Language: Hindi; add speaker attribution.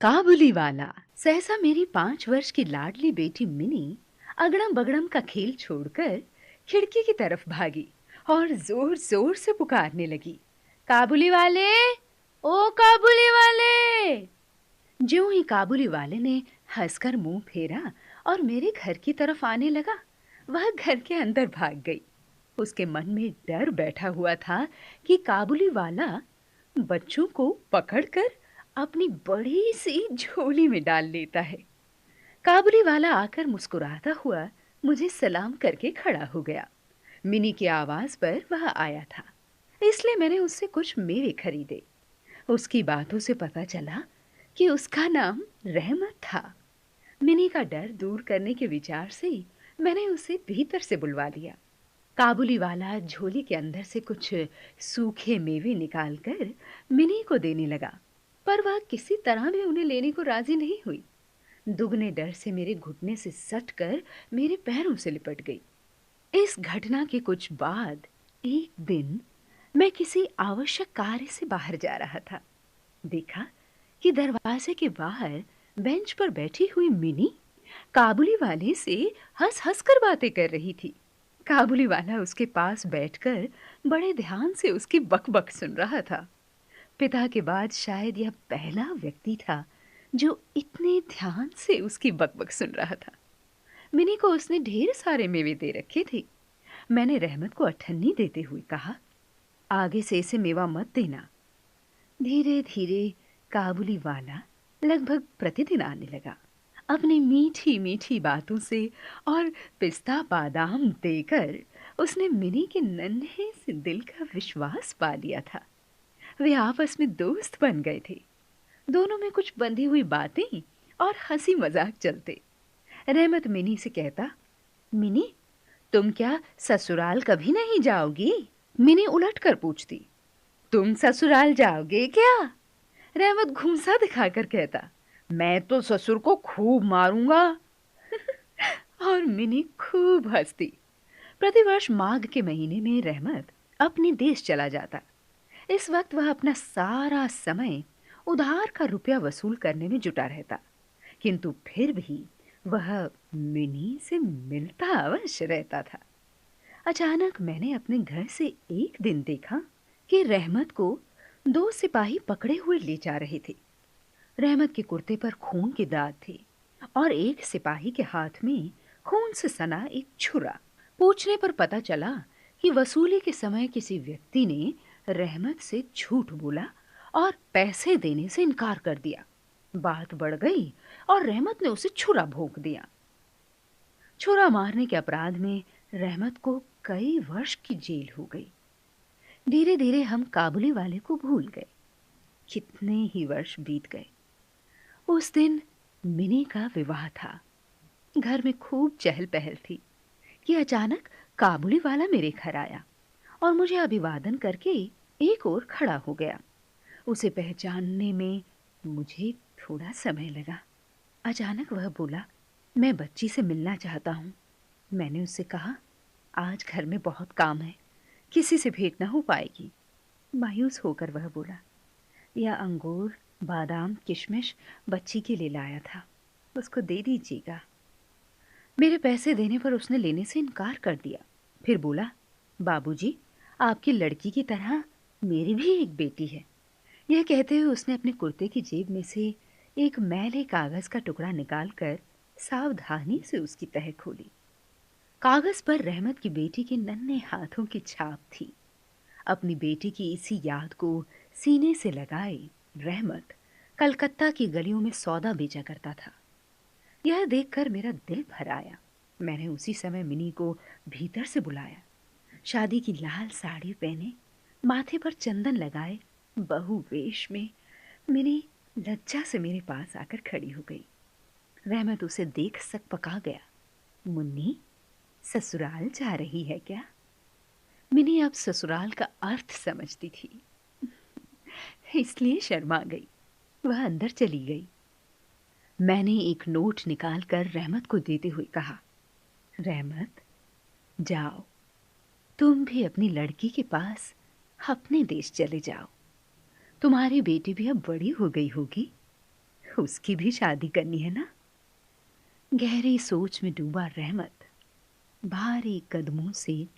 Speaker 1: काबुली वाला। सहसा मेरी 5 वर्ष की लाडली बेटी मिनी अगड़म बगड़म का खेल छोड़कर खिड़की की तरफ भागी और जोर जोर से पुकारने लगी, काबुली वाले, ओ काबुली वाले। ज्यों ही काबुली वाले ने हंसकर मुंह फेरा और मेरे घर की तरफ आने लगा, वह घर के अंदर भाग गई। उसके मन में डर बैठा हुआ था कि काबुली वाला बच्चों को पकड़कर अपनी बड़ी सी झोली में डाल लेता है। काबुली वाला आकर मुस्कुराता हुआ मुझे सलाम करके खड़ा हो गया। मिनी की आवाज पर वह आया था, इसलिए मैंने उससे कुछ मेवे खरीदे। उसकी बातों से पता चला कि उसका नाम रहमत था। मिनी का डर दूर करने के विचार से मैंने उसे भीतर से बुलवा लिया। काबुली वाला झोली के अंदर से कुछ सूखे मेवे निकालकर मिनी को देने लगा, पर वह किसी तरह भी उन्हें लेने को राजी नहीं हुई। दुगने डर से मेरे घुटने से सटकर मेरे पैरों से लिपट गई। इस घटना के कुछ बाद एक दिन मैं किसी आवश्यक कार्य से बाहर जा रहा था। देखा कि दरवाजे के बाहर बेंच पर बैठी हुई मिनी काबुली वाले से हंस हंस कर बातें कर रही थी। काबुली वाला उसके पास बैठकर बड़े ध्यान से उसकी बकबक सुन रहा था। पिता के बाद शायद यह पहला व्यक्ति था जो इतने ध्यान से उसकी बकबक सुन रहा था। मिनी को उसने ढेर सारे मेवे दे रखे थे। मैंने रहमत को अठन्नी देते हुए कहा, आगे से इसे मेवा मत देना। धीरे धीरे काबुली वाला लगभग प्रतिदिन आने लगा। अपनी मीठी मीठी बातों से और पिस्ता बादाम देकर उसने मिनी के नन्हे से दिल का विश्वास पा लिया था। वे आपस में दोस्त बन गए थे। दोनों में कुछ बंधी हुई बातें और हंसी मजाक चलते। रहमत मिनी से कहता, मिनी, तुम क्या ससुराल कभी नहीं जाओगी? मिनी उलट कर पूछती, तुम ससुराल जाओगे क्या? रहमत घूंसा दिखाकर कहता, मैं तो ससुर को खूब मारूंगा। और मिनी खूब हंसती। प्रतिवर्ष माघ के महीने में रहमत अपने देश चला जाता। इस वक्त वह अपना सारा समय उधार का रुपया वसूल करने में जुटा रहता, किंतु फिर भी वह मिनी से मिलता अवश्य रहता था। अचानक मैंने अपने घर से एक दिन देखा कि रहमत को 2 सिपाही पकड़े हुए ले जा रहे थे। रहमत के कुर्ते पर खून के दाग थे और एक सिपाही के हाथ में खून से सना एक छुरा। पूछने पर पता चला कि वसूली के समय किसी व्यक्ति ने रहमत से झूठ बोला और पैसे देने से इनकार कर दिया। बात बढ़ गई और रहमत ने उसे छुरा भोंक दिया। छुरा मारने के अपराध में रहमत को कई वर्ष की जेल हो गई। धीरे धीरे हम काबुली वाले को भूल गए। कितने ही वर्ष बीत गए। उस दिन मिनी का विवाह था। घर में खूब चहल पहल थी कि अचानक काबुली वाला मेरे घर आया और मुझे अभिवादन करके एक ओर खड़ा हो गया। उसे पहचानने में मुझे थोड़ा समय लगा। अचानक वह बोला, मैं बच्ची से मिलना चाहता हूँ। मैंने उससे कहा, आज घर में बहुत काम है, किसी से भेंट ना हो पाएगी। मायूस होकर वह बोला, यह अंगूर, बादाम, किशमिश बच्ची के लिए लाया था, उसको दे दीजिएगा। मेरे पैसे देने पर उसने लेने से इनकार कर दिया। फिर बोला, बाबूजी, आपकी लड़की की तरह मेरी भी एक बेटी है। यह कहते हुए उसने अपने कुर्ते की जेब में से एक मैले कागज का टुकड़ा निकालकर सावधानी से उसकी तह खोली। कागज पर रहमत की बेटी के नन्हे हाथों की छाप थी। अपनी बेटी की इसी याद को सीने से लगाए रहमत कलकत्ता की गलियों में सौदा बेचा करता था। यह देखकर मेरा दिल भर आया। मैंने उसी समय मिनी को भीतर से बुलाया। शादी की लाल साड़ी पहने, माथे पर चंदन लगाए, बहु वेश में मिनी लज्जा से मेरे पास आकर खड़ी हो गई। रहमत उसे देख सकपका गया। मुन्नी, ससुराल जा रही है क्या? मिनी अब ससुराल का अर्थ समझती थी, इसलिए शर्मा गई। वह अंदर चली गई। मैंने एक नोट निकालकर रहमत को देते हुए कहा, रहमत, जाओ, तुम भी अपनी लड़की के पास अपने देश चले जाओ। तुम्हारी बेटी भी अब बड़ी हो गई होगी, उसकी भी शादी करनी है ना? गहरी सोच में डूबा रहमत भारी कदमों से